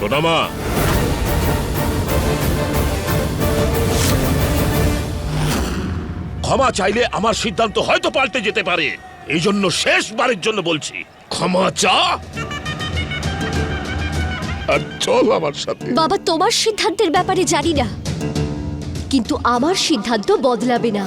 সোনামা, ক্ষমা চাইলে আমার সিদ্ধান্ত হয়তো পাল্টে যেতে পারে। এই জন্য শেষবারের জন্য বলছি, ক্ষমা চা আর চল আমার সাথে। বাবা, তোমার সিদ্ধান্তের ব্যাপারে জানি না, কিন্তু আমার সিদ্ধান্ত বদলাবে না।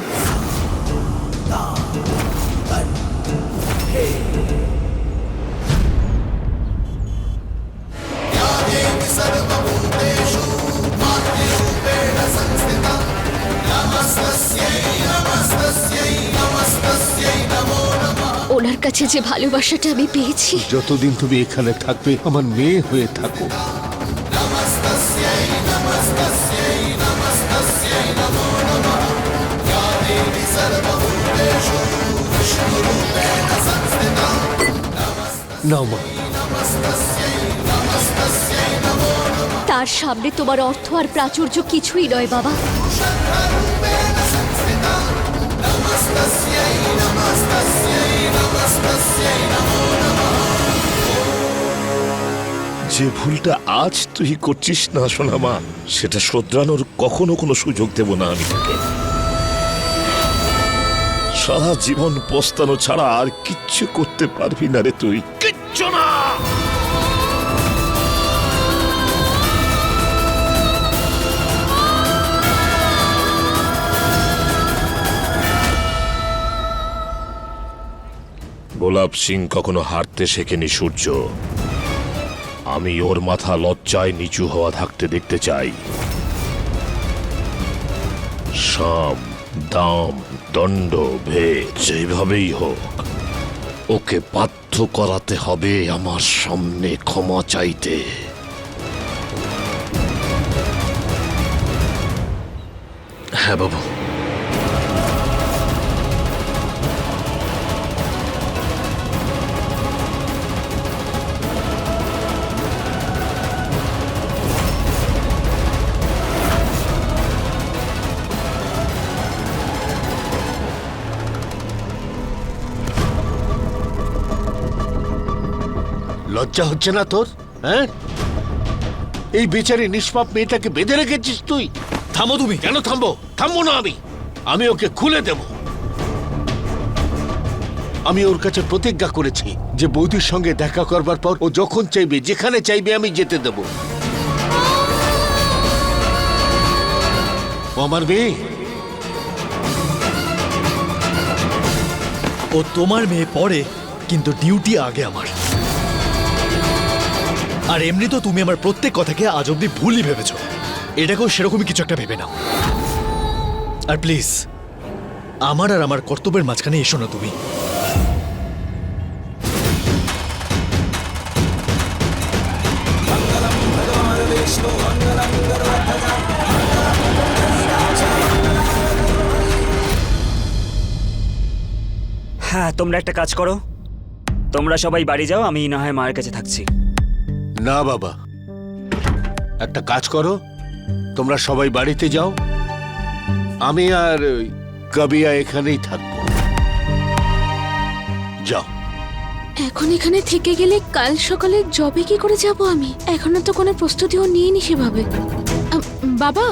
ওনার কাছে যে ভালোবাসাটা আমি পেয়েছি, যতদিন তুমি এখানে থাকবে আমার মেয়ে হয়ে থাকো। নাও মা। তার সামনে তোমার অর্থ আর প্রাচুর্য কিছুই নয় বাবা। যে ভুলটা আজ তুই করছিস না সোনামা, সেটা শোধরানোর কখনো কোনো সুযোগ দেব না আমি তোকে। সারা জীবন পস্তানো ছাড়া আর কিচ্ছু করতে পারবি না রে তুই, কিচ্ছু না। গোলাপ সিং কখনো হারতে শেখেনি সূর্য। আমি ওর মাথা লজ্জায় নিচু হওয়া থাকতে দেখতে চাই। সাম দাম দণ্ড ভেদ যেভাবেই হোক, ওকে বাধ্য করাতে হবে আমার সামনে ক্ষমা চাইতে। হ্যাঁ বাবু। লজ্জা হচ্ছে না তোর? হ্যাঁ, এই বেচারি নিষ্পাপ মেয়েটাকে বেঁধে রেখেছিস তুই। থামো তুমি। কেন থামবো? থামবো না আমি ওকে খুলে দেব। আমি ওর কাছে প্রতিজ্ঞা করেছি যে বৌদির সঙ্গে দেখা করবার পর ও যখন চাইবে, যেখানে চাইবে আমি যেতে দেব। ও আমার মেয়ে। ও তোমার মেয়ে পরে, কিন্তু ডিউটি আগে আমার। আর এমনি তো তুমি আমার প্রত্যেক কথাকে আজ অব্দি ভুলই ভেবেছো। এটাকেও সেরকমই কিছু একটা ভেবে নাও। আর প্লিজ, আমার আর আমার কর্তব্যের মাঝখানে এসো না তুমি। হ্যাঁ, তোমরা একটা কাজ করো, তোমরা সবাই বাড়ি যাও, আমি না হয় মায়ের কাছে থাকছি। না বাবা, একটা কাজ করো, তোমরা সবাই বাড়িতে যাও, আমি আর কবিয়া এখানেই থাকবো। যাও। এখন এখানে থেকে গেলে কাল সকালে জবে কি করে যাব আমি? এখনো তো কোনো প্রস্তুতিও নিইনি সেভাবে। বাবা,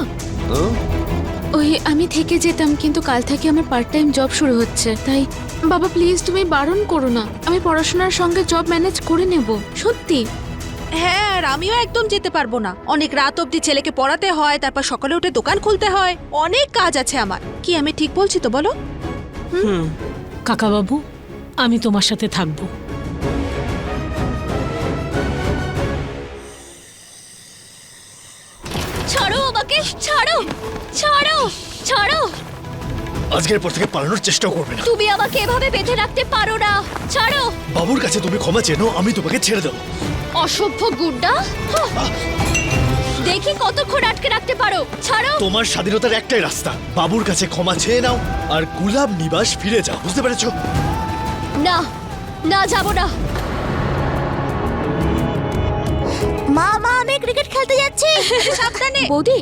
ওই আমি থেকে যেতাম, কিন্তু কাল থেকে আমার পার্ট টাইম জব শুরু হচ্ছে, তাই বাবা প্লিজ তুমি বারণ করো না। আমি পড়াশোনার সঙ্গে জব ম্যানেজ করে নেব, সত্যি। হ্যাঁ, আর আমিও একদম যেতে পারবো না। অনেক রাত অবধি ছেলেকে পড়াতে হয়, তারপর সকালে উঠে দোকান খুলতে হয়, অনেক কাজ আছে আমার। কি আমি ঠিক বলছি তো বলো? কাকাবাবু, আমি তোমার সাথে থাকবো। ছাড়ো আমাকে, ছাড়ো ছাড়ো ছাড়ো। আজকের পর থেকে পালানোর চেষ্টাও করবে না। তুমি আমাকে এভাবে বেঁধে রাখতে পারো না, ছাড়ো। বাবুর কাছে তুমি ক্ষমা চেনো, আমি তোমাকে ছেড়ে দেবো। অসভ্য গুন্ডা, দেখি কতক্ষণ আটকে রাখতে পারো, ছাড়ো। তোমার স্বাধীনতার একটাই রাস্তা, বাবুর কাছে ক্ষমা চেয়ে নাও আর গুলাব নিবাস ফিরে যাও, বুঝতে পেরেছো? না না, যাব না। মা আমি ক্রিকেট খেলতে যাচ্ছি। সাবধানে। বৌদি,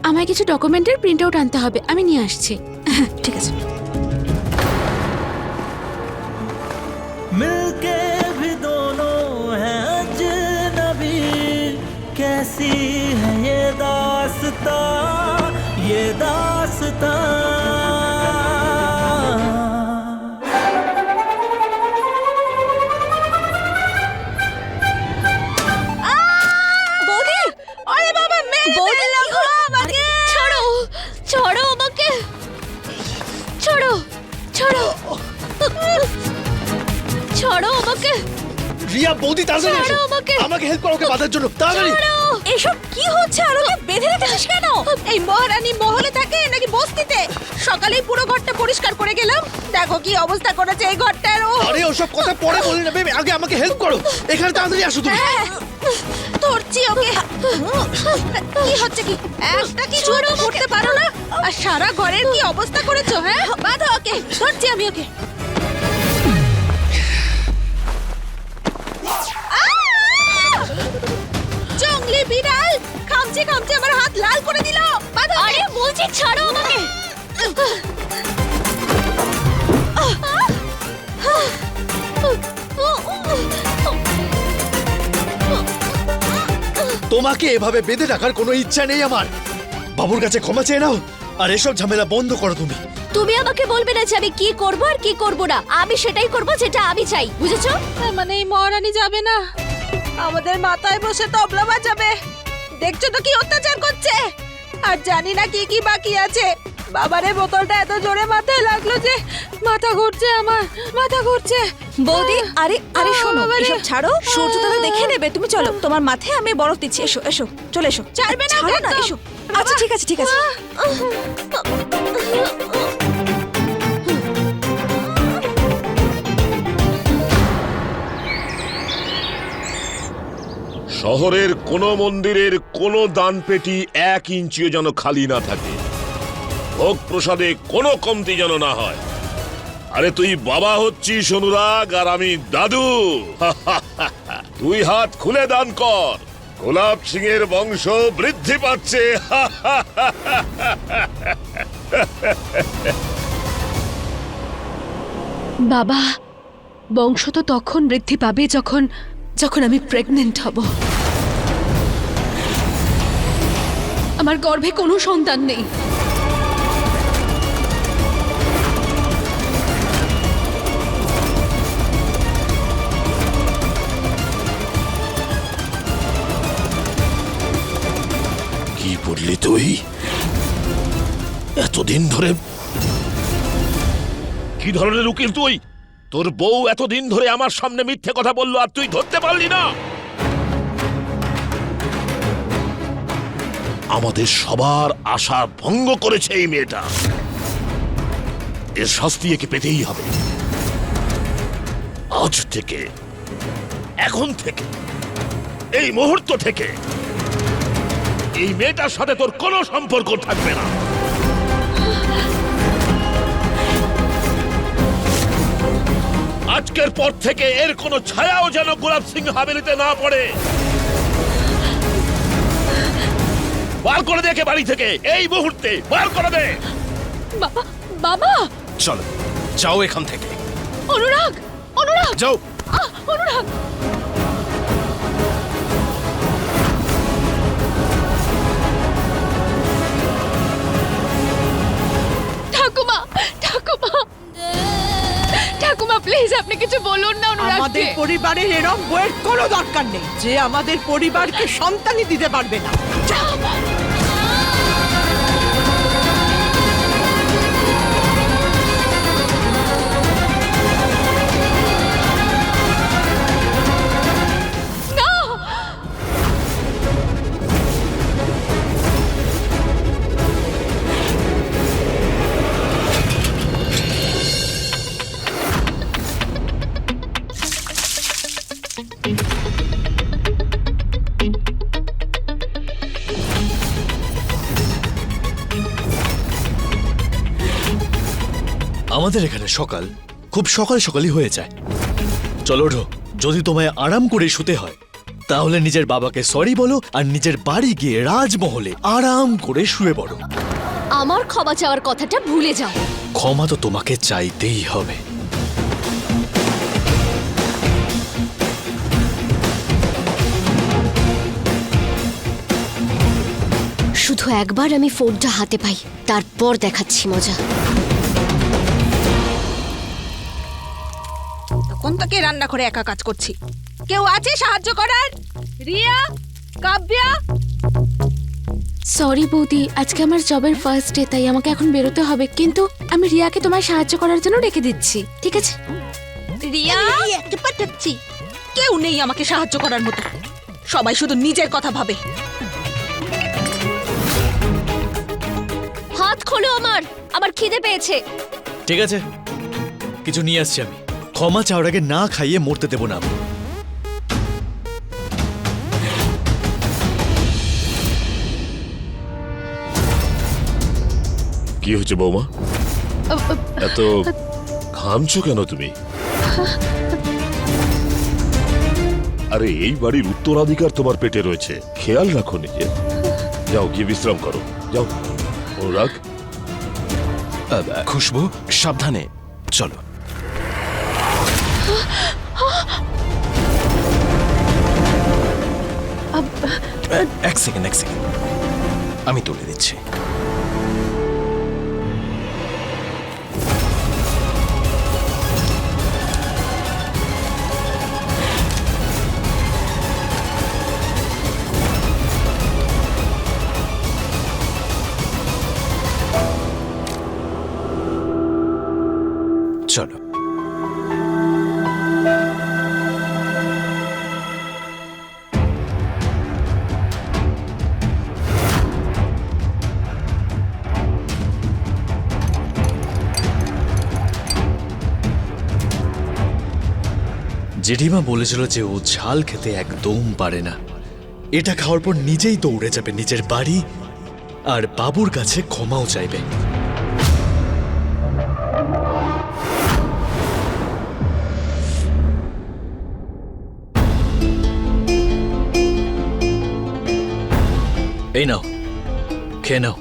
আমায় কিছু ডকুমেন্টের প্রিন্ট আউট আনতে হবে, আমি নিয়ে আসছি। ঠিক আছে। मिलके भी दोनों हैं अजनबी, कैसी রিয়া বৌদি তাড়াতাড়ি এসো ছাড়ো আমাকে। আমাকে হেল্প করো ওকে বাঁধার জন্য তাড়াতাড়ি এসব কি হচ্ছে আর ওকে বেঁধে রেখেছিস কেন? এই মহারানী মহলে থাকে নাকি বস্তিতে? সকালেই পুরো ঘরটা পরিষ্কার করে গেলাম, দেখো কি অবস্থা করেছে এই ঘরটার। ও আরে ওসব কথা পরে বলে নেবে আগে আমাকে হেল্প করো এখানে তাড়াতাড়ি আসো তুমি ধরছি ওকে। কি হচ্ছে কি? একটা কিছু তো করতে পারো না, আর সারা ঘরের কি অবস্থা করেছো? হ্যাঁ, বাঁধো ওকে, ধরছি আমি ওকে। জঙ্গলি বিড়াল খামচে খামচে আমার হাত লাল করে দিল। বাঁধো। আরে বলছি ছাড়ো আমাকে। তোমাকে এভাবে বেঁধে রাখার কোনো ইচ্ছা নেই আমার বাবুর কাছে ক্ষমা চেয়ে নাও আর এসব ঝামেলা বন্ধ করো তুমি তুমি আমাকে বলবে না যে আমি কি করব আর কি করব না, আমি সেটাই করব যেটা আমি চাই, বুঝেছো? তার মানে এই মহারানী যাবে না, আমাদের মাথায় বসে তবলা বাজাবে। দেখছো তো কি অত্যাচার করছে, আর জানি না কি কি বাকি আছে। বাবারে বোতলটা এত জোরে মাথায় লাগলো যে মাথা ঘুরছে, আমার মাথা ঘুরছে। বৌদি আরে আরে শোনো, বাবারে। এসব ছাড়ো, সূর্য দাদা দেখে নেবে। তুমি চলো, তোমার মাথায় আমি বরফ দিচ্ছি। এসো এসো, চলে এসো। ছাড়বে না ছাড়ো ওকে না, একদম। এসো। আচ্ছা ঠিক আছে ঠিক আছে। শহরের কোনো মন্দিরের কোনো দানপেটি 1 ইঞ্চিও যেন খালি না থাকে, ভোগ প্রসাদে কোনো কমতি যেন না হয়। আরে তুই বাবা হচ্ছিস অনুরাগ, আর আমি দাদু। তুই হাত খুলে দান কর, গোলাপ সিং এর বংশ বৃদ্ধি পাচ্ছে। বাবা, বংশ তো তখন বৃদ্ধি পাবে যখন যখন আমি প্রেগনেন্ট হব। আমার গর্ভে কোনো সন্তান নেই। কি বললি তুই? এতদিন ধরে কি ধরনের উকিল তুই? তোর বউ এতদিন ধরে আমার সামনে মিথ্যে কথা বললো আর তুই ধরতে পারলি না? আমাদের সবার আশা ভঙ্গ করেছে এই মেয়েটা, এর শাস্তি একে পেতেই হবে। আজ থেকে, এখন থেকে, এই মুহূর্ত থেকে এই মেয়েটার সাথে তোর কোনো সম্পর্ক থাকবে না। আজকের পর থেকে এর কোনো ছায়াও যেন গোলাপ সিং হাভেলিতে না পড়ে। বার করে দে একে বাড়ি থেকে, এই মুহূর্তে বার করে দে। বাবা, বাবা, চলো যাও এখান থেকে অনুরাগ, অনুরাগ, যাও অনুরাগ। ঠাকুমা, ঠাকুমা, ঠাকুমা প্লিজ আপনি কিছু বলুন না আমাদের অনুরাগকে। পরিবারের এরম বইয়ের কোনো দরকার নেই যে আমাদের পরিবারকে সন্তানই দিতে পারবে না। আমাদের এখানে সকাল খুব সকাল সকালই হয়ে যায় চলো ওঠো যদি তোমায় আরাম করে শুতে হয় তাহলে নিজের বাবাকে সরি বলো আর নিজের বাড়ি গিয়ে রাজমহলে আরাম করে শুয়ে পড়ো আমার ক্ষমা চাওয়ার কথাটা ভুলে যাও। ক্ষমা তো তোমাকে চাইতেই হবে শুধু একবার আমি ফোনটা হাতে পাই, তারপর দেখাচ্ছি মজা। তখন থেকে রান্না করে একা কাজ করছি, কেউ আছে সাহায্য করার? রিয়া, কাব্যা। সরি বৌদি, আজকে আমার জবের ফার্স্ট ডে, তাই আমাকে এখন বেরোতে হবে, কিন্তু আমি রিয়াকে তোমায় সাহায্য করার জন্য ডেকে দিচ্ছি, ঠিক আছে? রিয়া, একে পাঠাচ্ছি। কেউ নেই আমাকে সাহায্য করার মতো। সবাই শুধু নিজের কথা ভাবে। হাত খোলো আমার, আমার খিদে পেয়েছে। ঠিক আছে, কিছু নিয়ে আসছি আমি। ক্ষমা চাওয়ার আগে না খাইয়ে মরতে দেব না আমি। কি হয়েছে বৌমা? এত ঘামছো কেন তুমি? আরে এই বাড়ির উত্তরাধিকার তোমার পেটে রয়েছে, খেয়াল রাখো নিজে। যাও গিয়ে বিশ্রাম করো, যাও। অনুরাগ, খুশবু সাবধানে চলো। এক সেকেন্ড আমি তুলে দিচ্ছি। চলো। জেঠিমা বলেছিল যে ও ঝাল খেতে একদম পারে না। এটা খাওয়ার পর নিজেই দৌড়ে যাবে নিজের বাড়ি আর বাবুর কাছে ক্ষমাও চাইবে। এই নাও, খেয়ে নাও।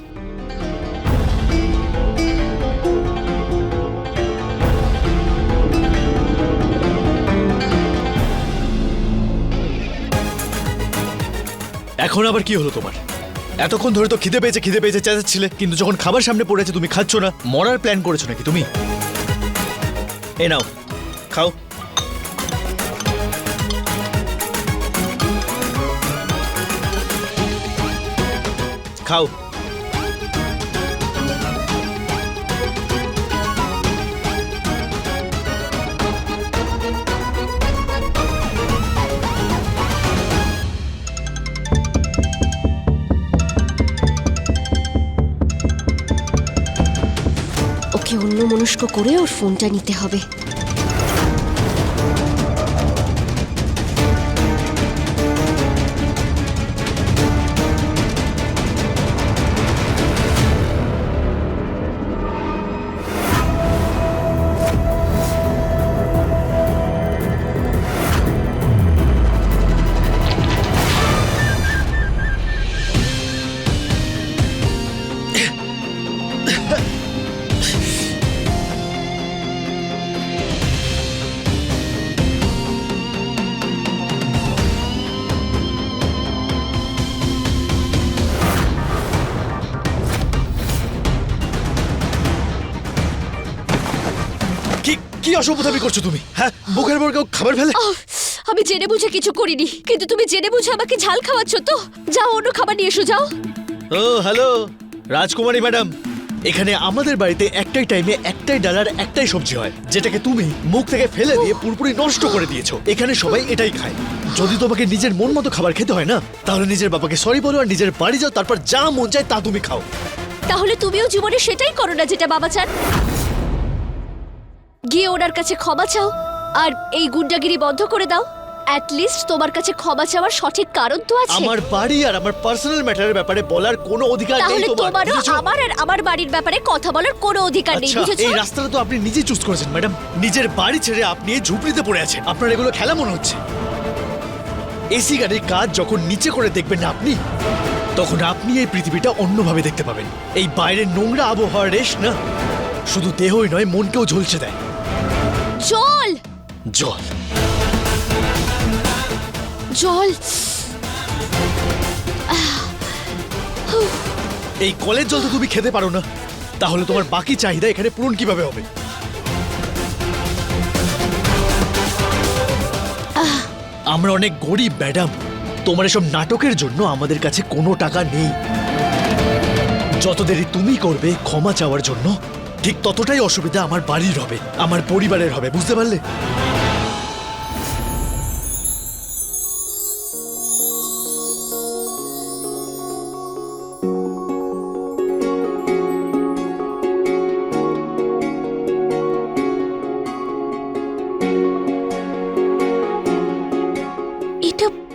এখন আবার কি হলো তোমার? এতক্ষণ ধরে তো খিদে পেয়েছে চেঁচাচ্ছিলে, কিন্তু যখন খাবার সামনে পড়েছে তুমি খাচ্ছ না। মরার প্ল্যান করেছো নাকি তুমি? এই নাও, খাও। খাও। ওকে অন্যমনস্ক করে ওর ফোনটা নিতে হবে। কি অসভ্যতামি করছো তুমি? হ্যাঁ, মুখের পর কেউ খাবার ফেলে? আমি জেনে বুঝে কিছু করিনি, কিন্তু তুমি জেনে বুঝে আমাকে ঝাল খাওয়াচ্ছ তো। যাও অন্য খাবার নিয়ে এসো, যাও। ও হ্যালো রাজকুমারী ম্যাডাম, এখানে আমাদের বাড়িতে একটাই টাইমে একটাই ডালার একটাই সবজি হয়, যেটাকে তুমি মুখ থেকে ফেলে দিয়ে পুরোপুরি নষ্ট করে দিয়েছো। এখানে সবাই এটাই খায়। যদি তোমাকে নিজের মন মতো খাবার খেতে হয় না, তাহলে নিজের বাবাকে সরি বলো আর নিজের বাড়ি যাও, তারপর যা মন চায় তা তুমি খাও। তাহলে তুমিও জীবনে সেটাই করো না যেটা বাবা চান। গিয়ে ওনার কাছে ক্ষমা চাও আর এই গুন্ডাগিরি বন্ধ করে দাও। অ্যাটলিস্ট তোমার কাছে ক্ষমা চাওয়ার সঠিক কারণ তো আছে। আমার বাড়ি আর আমার পার্সোনাল ম্যাটারের ব্যাপারে বলার কোনো অধিকার নেই তাহলে তোমার। তোমারও বুঝেছো? আমার আর আমার বাড়ির ব্যাপারে কথা বলার কোনো অধিকার নেই, আচ্ছা, বুঝেছো? এই রাস্তাটা তো আপনি নিজে চুজ করেছেন ম্যাডাম। নিজের বাড়ি ছেড়ে আপনি এই ঝুপড়িতে পড়ে আছেন। আপনার এগুলো খেলা মনে হচ্ছে? এসি গাড়ির কাজ যখন নিচে করে দেখবেন না আপনি, তখন আপনি এই পৃথিবীটা অন্যভাবে দেখতে পাবেন। এই বাইরের নোংরা আবহাওয়ার রেশ না শুধু দেহই নয়, মনকেও ঝলসে দেয়। জল জল জল এই কলের জল তো তুমি খেতে পারো না, তাহলে তোমার বাকি চাহিদা এখানে পূরণ কিভাবে হবে? আমরা অনেক গরিব ম্যাডাম, তোমার এসব নাটকের জন্য আমাদের কাছে কোনো টাকা নেই। যত দেরি তুমি করবে ক্ষমা চাওয়ার জন্য, ঠিক ততটাই অসুবিধা আমার বাড়ির হবে, আমার পরিবারের হবে, বুঝতে পারলে?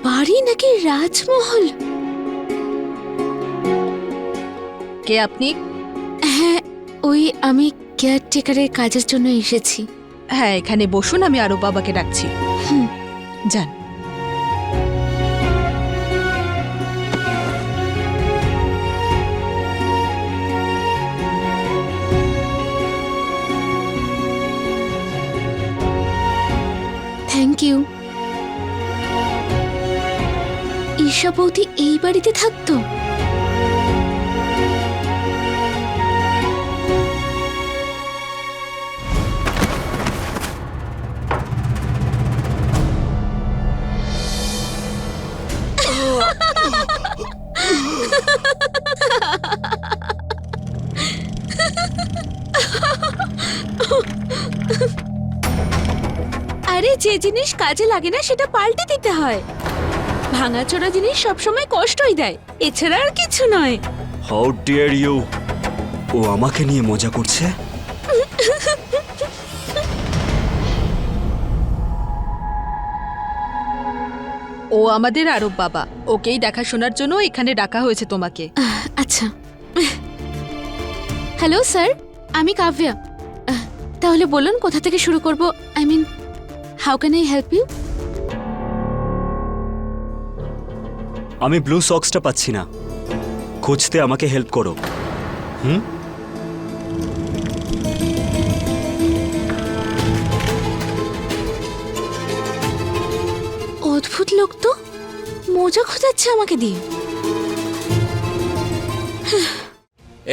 বাড়ি নাকি রাজমহল? কে আপনি? হ্যাঁ, ওই আমি কেয়ারটেকারের কাজের জন্য এসেছি। হ্যাঁ, এখানে বসুন, আমি আরো বাবাকে ডাকছি। যান। Thank you. ঈশা বৌদি এই বাড়িতে থাকতো? আরে যে জিনিস কাজে লাগে না সেটা পাল্টে দিতে হয়। ভাঙাচোরা জিনিস সবসময় কষ্টই দেয়, এছাড়া আর কিছু নয়। How deer you! ও আমাকে নিয়ে মজা করছে। ও আমাদের আরব বাবা, ওকেই দেখাশোনার জন্য এখানে ডাকা হয়েছে তোমাকে। আচ্ছা। হ্যালো স্যার, আমি কাব্যা। তাহলে বলুন কোথা থেকে শুরু করব? I mean, how can I help you? আমি ব্লু সক্সটা পাচ্ছি না, খুঁজতে আমাকে হেল্প করো। অদ্ভুত লোক তো, মোজা খোঁজাচ্ছে আমাকে দিয়ে।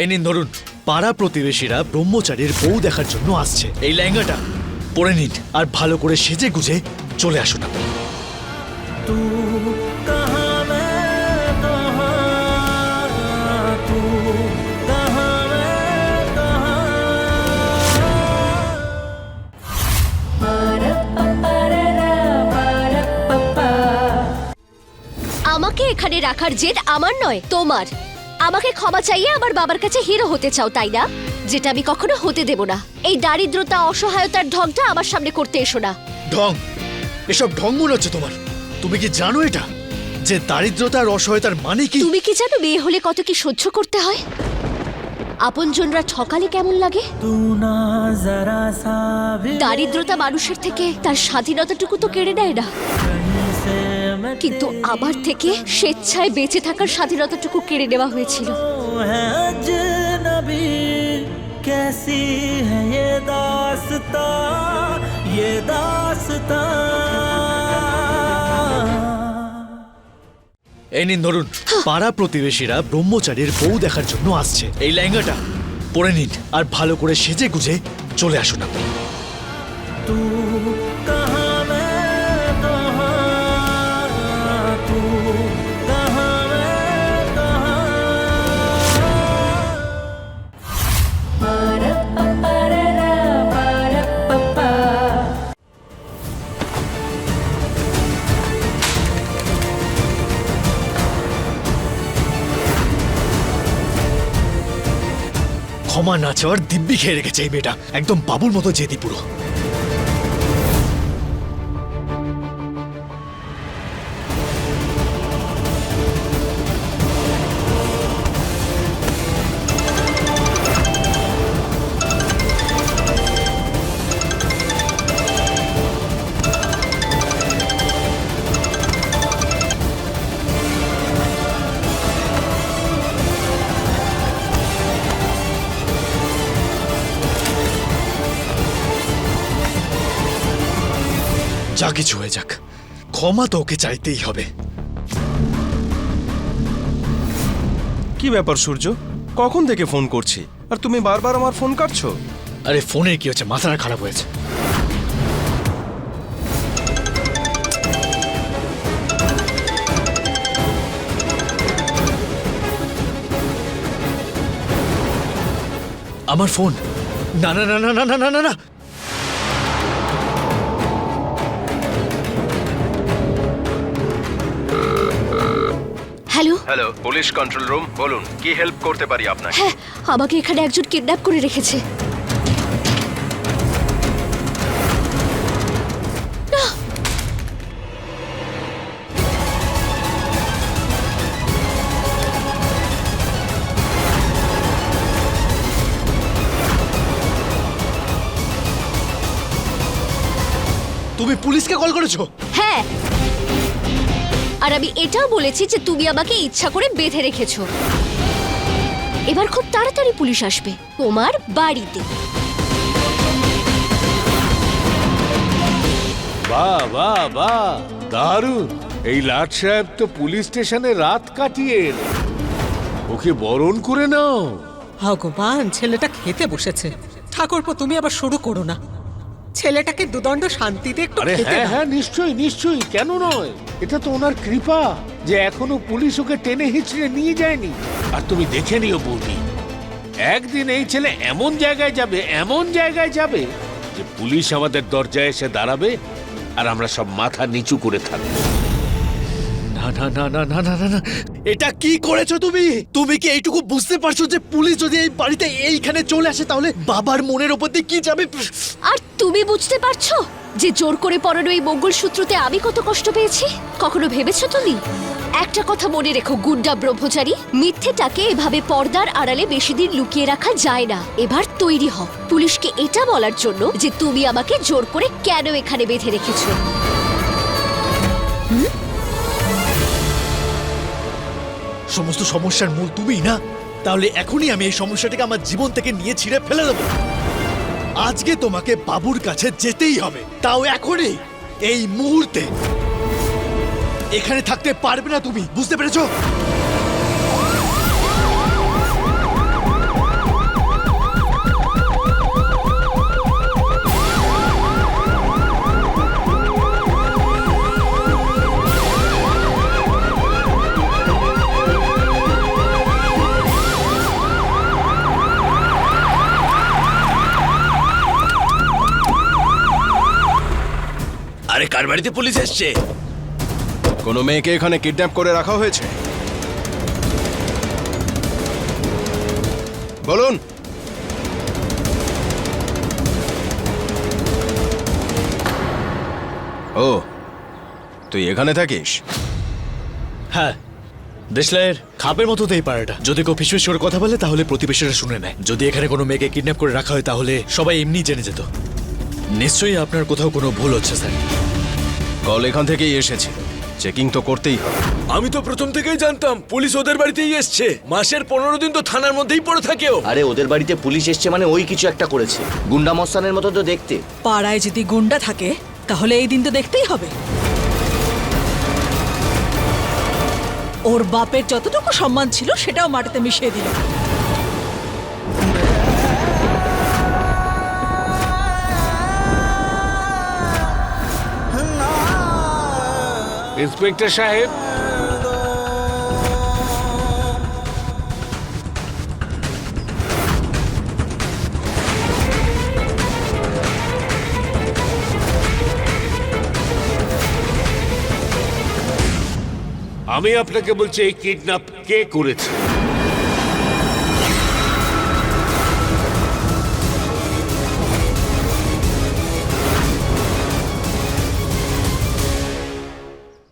এই নিন ধরুন, পাড়া প্রতিবেশীরা ব্রহ্মচারীর বউ দেখার জন্য আসছে। এই লেহেঙ্গাটা পরে নিন আর ভালো করে সেজে গুজে চলে আসুন আপনি। আমাকে এখানে রাখার জেদ আমার নয়, তোমার। আমাকে ক্ষমা চাইয়ে আমার বাবার কাছে হিরো হতে চাও, তাই না? যেটা আমি কখনো হতে দেব না। এই দারিদ্রতা, অসহায়তার ঢংটা আমার সামনে করতে এসো না। ঢং? এসব ঢং মনে হচ্ছে তোমার? তুমি কি জানো এটা যে দারিদ্রতা আর অসহায়তার মানে কি? তুমি কি জানো মেয়ে হলে কত কি সহ্য করতে হয়? আপনজনরা ঠকালে কেমন লাগে? দারিদ্রতা মানুষের থেকে তার স্বাধীনতাটুকু তো কেড়ে নেয় না, কিন্তু আমার থেকে স্বেচ্ছায় বেঁচে থাকার স্বাধীনতাটুকু কেড়ে নেওয়া হয়েছিল। এই নিন ধরুন, পাড়া প্রতিবেশীরা ব্রহ্মচারীর বউ দেখার জন্য আসছে। এই লেহেঙ্গাটা পরে নিন আর ভালো করে সেজে গুজে চলে আসুন আপনি। ক্ষমা না চাওয়ার দিব্যি খেয়ে রেখেছে এই মেয়েটা, একদম বাবুর মতো জেদি পুরো। যা কিছু হয়ে যাক, ক্ষমা তো ওকে চাইতেই হবে। কি ব্যাপার সূর্য, কখন থেকে ফোন করছি আর তুমি বারবার আমার ফোন কাটছো? আরে ফোনের কি হচ্ছে, মাথাটা খারাপ হয়েছে। আমার ফোন? না না না না না না না না না। Hello hello, police control room, বলুন কি হেল্প করতে পারি আপনাকে? হ্যাঁ, আমাকে এখানে একজন কিডন্যাপ করে রেখেছে। তুমি পুলিশকে কল করেছো? হ্যাঁ, আর আমি এটাও বলেছি যে তুমি আমাকে ইচ্ছা করে বেঁধে রেখেছো। এবার খুব তাড়াতাড়ি পুলিশ আসবে তোমার বাড়িতে। বাহ বাহ বাহ, দারুণ। এই লাট সাহেব তো পুলিশ স্টেশনে রাত কাটিয়ে এলো। ওকে বরণ করে নাও। ভগবান, ছেলেটা খেতে বসেছে। ঠাকুরপো, তুমি আবার শুরু করো না। ছেলেটাকে দুদণ্ড শান্তিতে একটু আরে খেতে হ্যাঁ দাও। হ্যাঁ, নিশ্চয়ই নিশ্চয়ই, কেন নয়। এটা তো ওনার কৃপা যে এখনো পুলিশ ওকে টেনে হিচড়ে নিয়ে যায়নি। আর তুমি দেখে নিও বৌদি, একদিন এই ছেলে এমন জায়গায় যাবে যে পুলিশ আমাদের দরজায় এসে দাঁড়াবে আর আমরা সব মাথা নিচু করে থাকবো। না না না না না না না না, এটা কি করেছো তুমি? তুমি কি এইটুকু বুঝতে পারছো যে পুলিশ যদি এই বাড়িতে এইখানে চলে আসে তাহলে বাবার মনের ওপর দিয়ে কি যাবে? আর তুমি বুঝতে পারছো যে জোর করে পরানো এই মঙ্গলসূত্রতে আমি কত কষ্ট পেয়েছি? কখনো ভেবেছো তুমি? একটা কথা মনে রেখো গুন্ডা ব্রহ্মচারী, মিথ্যেটাকে এভাবে পর্দার আড়ালে বেশি দিন লুকিয়ে রাখা যায় না। এবার তৈরি হও পুলিশকে এটা বলার জন্য যে তুমি আমাকে জোর করে কেন এখানে বেঁধে রেখেছো। সমস্ত সমস্যার মূল তুমিই না? তাহলে এখনই আমি এই সমস্যাটাকে আমার জীবন থেকে নিয়ে ছিঁড়ে ফেলে দেবো। আজকে তোমাকে বাবুর কাছে যেতেই হবে, তাও এখনই, এই মুহূর্তে। এখানে থাকতে পারবে না তুমি, বুঝতে পেরেছো? আরে কার বাড়িতে পুলিশ এসছে? কোনো মেয়েকে এখানে কিডন্যাপ করে রাখা হয়েছে? বলুন। ও, তুই এখানে থাকিস? হ্যাঁ, দেশলাইয়ের খাপের মতো তো এই পাড়াটা। যদি কেউ ফিসফিস করে কথা বলে তাহলে প্রতিবেশীরা শুনে নেয়। যদি এখানে কোনো মেয়েকে কিডন্যাপ করে রাখা হয় তাহলে সবাই এমনি জেনে যেত। নিশ্চয়ই আপনার কোথাও কোনো ভুল হচ্ছে স্যার। কল এখান থেকেই এসেছে, চেকিং তো করতেই হবে। আমি তো প্রথম থেকেই জানতাম পুলিশ ওদের বাড়িতেই এসছে। মাসের 15 দিন তো থানার মধ্যেই পড়ে থাকে ও। আরে ওদের বাড়িতে পুলিশ এসছে মানে ওই কিছু একটা করেছে। গুন্ডা মস্তানের মতো তো দেখতে। পাড়ায় যদি গুন্ডা থাকে তাহলে এই দিন তো দেখতেই হবে। ওর বাপের যতটুকু সম্মান ছিল সেটাও মাটিতে মিশিয়ে দিল। ইন্সপেক্টর সাহেব, আমি আপনাকে বলছি এই কিডন্যাপ কে করেছে?